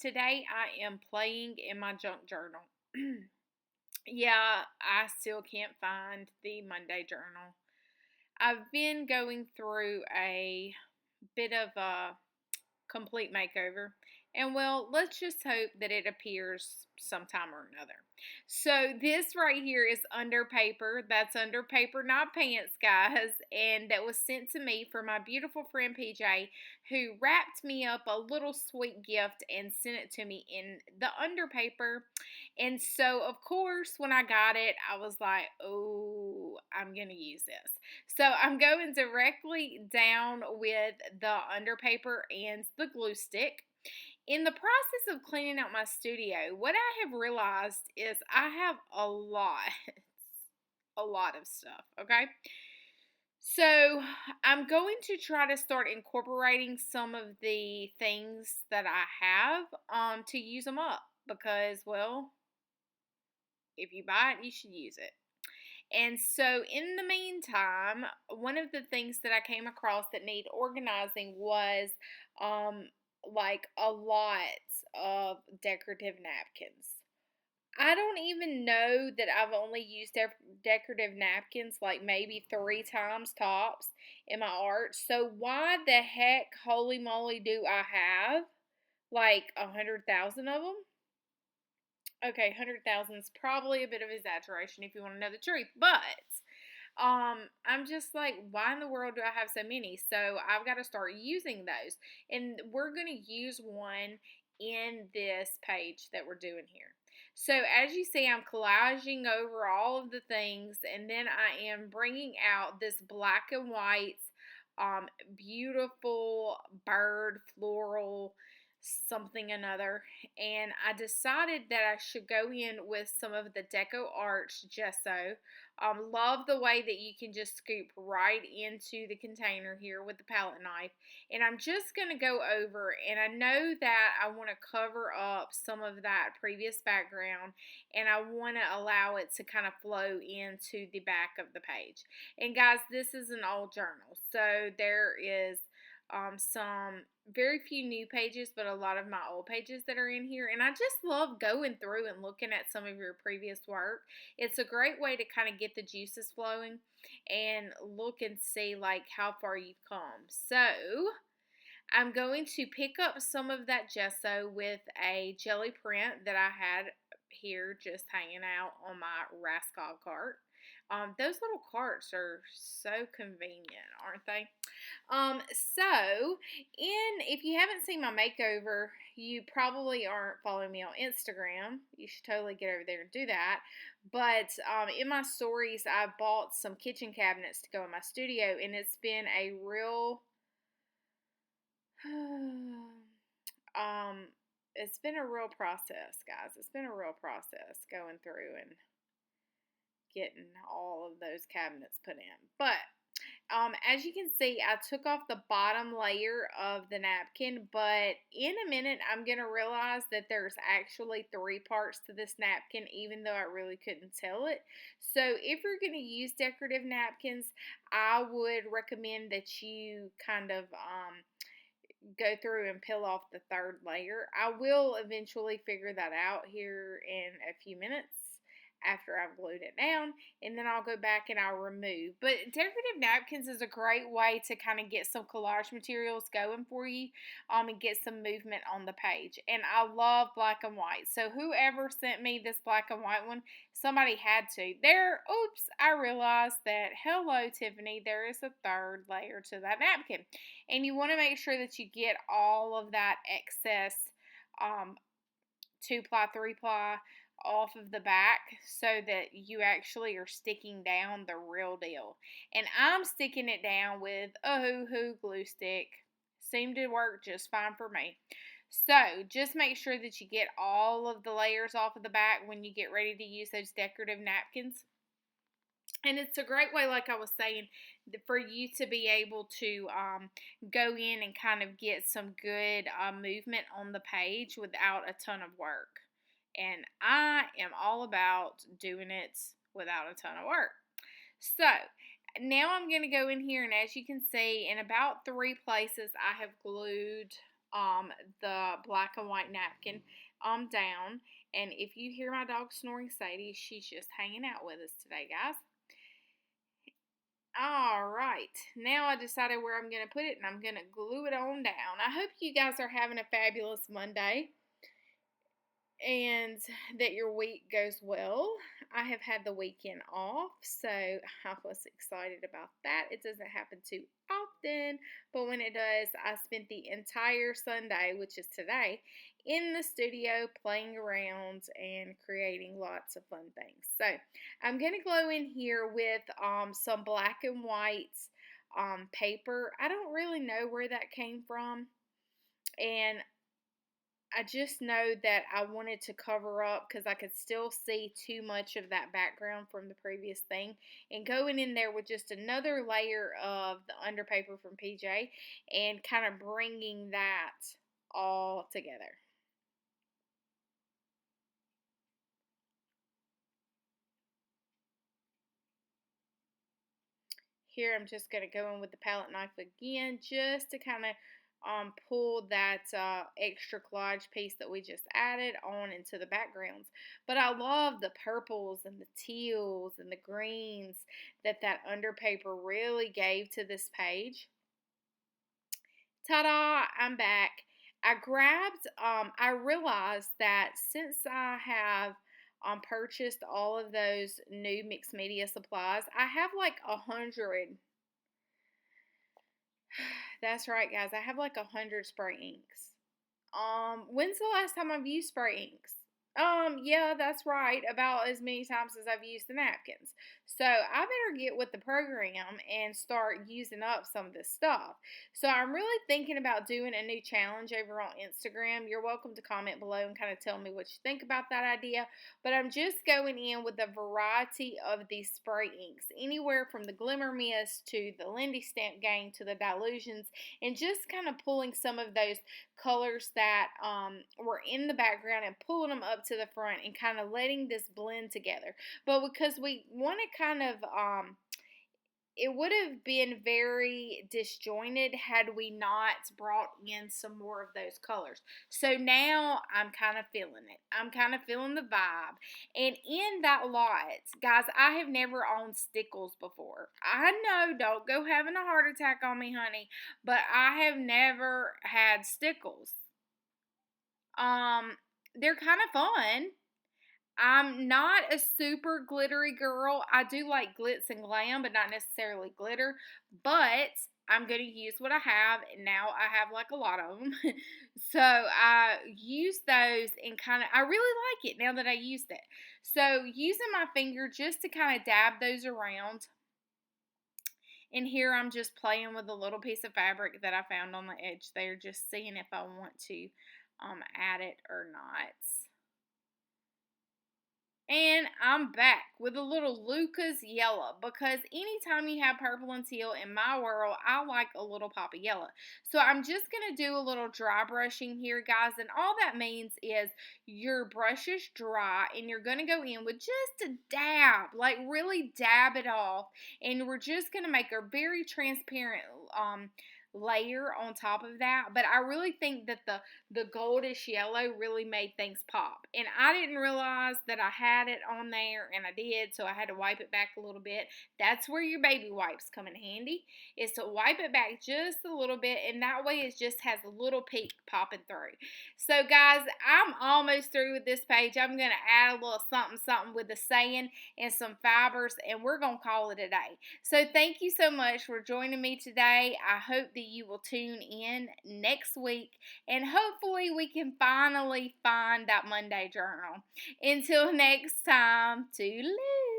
today I am playing in my junk journal. Yeah, I still can't find the Monday journal. I've been going through a bit of a complete makeover. And well, let's just hope that it appears sometime or another. So this right here is under paper. That's under paper, not pants, guys. And that was sent to me from my beautiful friend PJ, who wrapped me up a little sweet gift and sent it to me in the under paper. And so, of course, when I got it, I was like, oh, I'm going to use this. So I'm going directly down with the underpaper and the glue stick. In the process of cleaning out my studio, what I have realized is I have a lot of stuff, okay? So I'm going to try to start incorporating some of the things that I have to use them up because, well, if you buy it, you should use it. And so, in the meantime, one of the things that I came across that need organizing was um, like a lot of decorative napkins. I don't even know that I've only used decorative napkins like maybe 3 times tops in my art. So, why the heck, holy moly, do I have like 100,000 of them? Okay, 100,000 is probably a bit of exaggeration if you want to know the truth, but I'm just like, why in the world do I have so many? So I've got to start using those, and we're going to use one in this page that we're doing here. So as you see, I'm collaging over all of the things, and then I am bringing out this black and white, beautiful bird floral something another, and I decided that I should go in with some of the Deco Arch gesso. Love the way that you can just scoop right into the container here with the palette knife, and I'm just going to go over, and I know that I want to cover up some of that previous background, and I want to allow it to kind of flow into the back of the page. And guys, this is an old journal, so there is some very few new pages, but a lot of my old pages that are in here. And I just love going through and looking at some of your previous work. It's a great way to kind of get the juices flowing and look and see like how far you've come. So I'm going to pick up some of that gesso with a jelly print that I had here just hanging out on my Rascal cart. Those little carts are so convenient, aren't they? So if you haven't seen my makeover, you probably aren't following me on Instagram. You should totally get over there and do that. But in my stories, I bought some kitchen cabinets to go in my studio, and it's been a real it's been a real process, guys. It's been a real process going through and getting all of those cabinets put in. But as you can see, I took off the bottom layer of the napkin, but in a minute, I'm going to realize that there's actually 3 parts to this napkin, even though I really couldn't tell it. So if you're going to use decorative napkins, I would recommend that you kind of go through and peel off the 3rd layer. I will eventually figure that out here in a few minutes after I've glued it down, and then I'll go back and I'll remove. But decorative napkins is a great way to kind of get some collage materials going for you and get some movement on the page. And I love black and white. So whoever sent me this black and white one, somebody had to. Oops, I realized that, hello Tiffany, there is a 3rd layer to that napkin. And you want to make sure that you get all of that excess 2-ply, 3-ply off of the back so that you actually are sticking down the real deal. And I'm sticking it down with a hoo-hoo glue stick. Seemed to work just fine for me. So just make sure that you get all of the layers off of the back when you get ready to use those decorative napkins. And it's a great way, like I was saying, for you to be able to go in and kind of get some good movement on the page without a ton of work. And I am all about doing it without a ton of work. So now I'm going to go in here, and as you can see, in about 3 places I have glued um, the black and white napkin down. And if you hear my dog snoring, Sadie, she's just hanging out with us today, guys. All right, now I decided where I'm going to put it, and I'm going to glue it on down. I hope you guys are having a fabulous Monday and that your week goes well. I have had the weekend off, so I was excited about that. It doesn't happen too often, but when it does, I spent the entire Sunday, which is today, in the studio playing around and creating lots of fun things. So I'm going to glue in here with some black and white paper. I don't really know where that came from, and I just know that I wanted to cover up because I could still see too much of that background from the previous thing. And going in there with just another layer of the underpaper from PJ and kind of bringing that all together. Here I'm just going to go in with the palette knife again just to kind of pull that extra collage piece that we just added on into the backgrounds. But I love the purples and the teals and the greens that underpaper really gave to this page. Ta-da! I'm back. I realized that since I have purchased all of those new mixed media supplies, I have like 100. That's right, guys. I have like 100 spray inks. When's the last time I've used spray inks? Yeah, that's right. About as many times as I've used the napkins. So I better get with the program and start using up some of this stuff. So I'm really thinking about doing a new challenge over on Instagram. You're welcome to comment below and kind of tell me what you think about that idea. But I'm just going in with a variety of these spray inks, anywhere from the Glimmer Mist to the Lindy Stamp Gang to the Dilutions, and just kind of pulling some of those colors that were in the background and pulling them up to the front and kind of letting this blend together. But because we want to kind of it would have been very disjointed had we not brought in some more of those colors. So now I'm kind of feeling it. I'm kind of feeling the vibe. And in that lot, guys, I have never owned stickles before. I know, don't go having a heart attack on me, honey, but I have never had stickles. They're kind of fun. I'm not a super glittery girl. I do like glitz and glam, but not necessarily glitter. But I'm going to use what I have, and now I have like a lot of them. So I use those and I really like it now that I used it. So using my finger just to kind of dab those around. And here I'm just playing with a little piece of fabric that I found on the edge there, just seeing if I want to add it or not. And I'm back with a little Lucas yellow, because anytime you have purple and teal in my world, I like a little pop of yellow. So I'm just going to do a little dry brushing here, guys. And all that means is your brush is dry and you're going to go in with just a dab, like really dab it off. And we're just going to make a very transparent layer on top of that. But I really think that the goldish yellow really made things pop, and I didn't realize that I had it on there, and I did, so I had to wipe it back a little bit. That's where your baby wipes come in handy, is to wipe it back just a little bit, and that way it just has a little peak popping through. So guys, I'm almost through with this page. I'm going to add a little something with the saying and some fibers, and we're going to call it a day. So thank you so much for joining me today. I hope that you will tune in next week, and hopefully we can finally find that Monday journal. Until next time, toodaloo.